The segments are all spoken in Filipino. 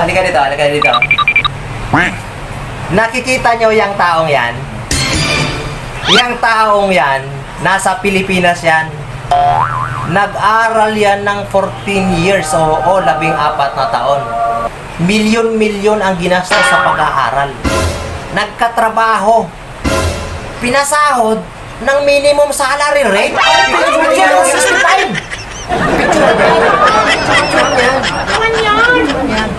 Halika dito, halika dito. Nakikita nyo yung taong yan? Yung taong yan, nasa Pilipinas yan. Nag-aral yan ng 14 years o 14 na taon. Milyon-milyon ang ginastos sa pag-aaral. Nagkatrabaho. Pinasahod ng minimum salary rate. Picture yan.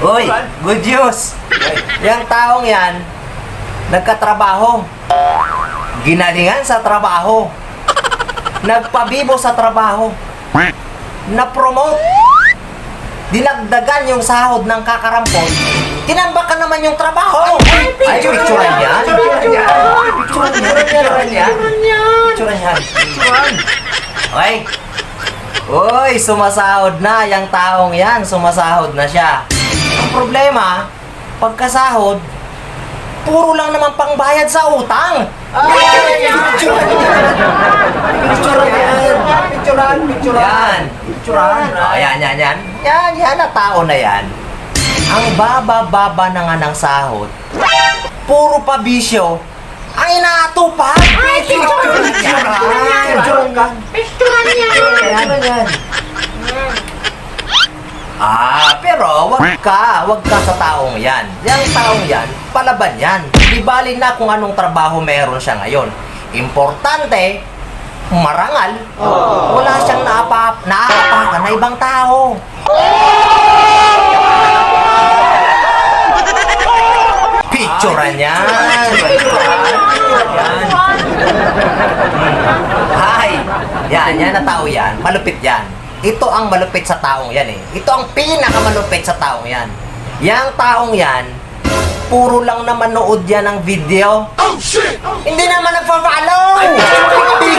Uy, good news. Yung taong yan, nagkatrabaho. Ginalingan sa trabaho. Nagpabibo sa trabaho. Na-promote. Dinagdagan yung sahod ng kakarampot. Tinambakan naman yung trabaho. Ay, picturean yan. Picturean yan. Okay. Uy, sumasahod na yung taong yan. Sumasahod na siya. Ang problema, pagkasahod, puro lang naman pangbayad sa utang. Picturean. Yan na tao na yan. Ang baba-baba na nga ng sahod, puro pa bisyo, ang inaatupag. Picturean. Pero wag ka sa taong yan. Yang taong yan, palaban yan. Di bali na kung anong trabaho meron siya ngayon. Importante, marangal, wala siyang naapakan na ibang tao. Picturean yan. Yan na tao yan. Malupit yan. Ito ang malupit sa taong yan eh. Ito ang pinakamalupit sa taong yan. Yang taong yan, puro lang naman nood yan ng video. Hindi naman nagpa-follow! Hindi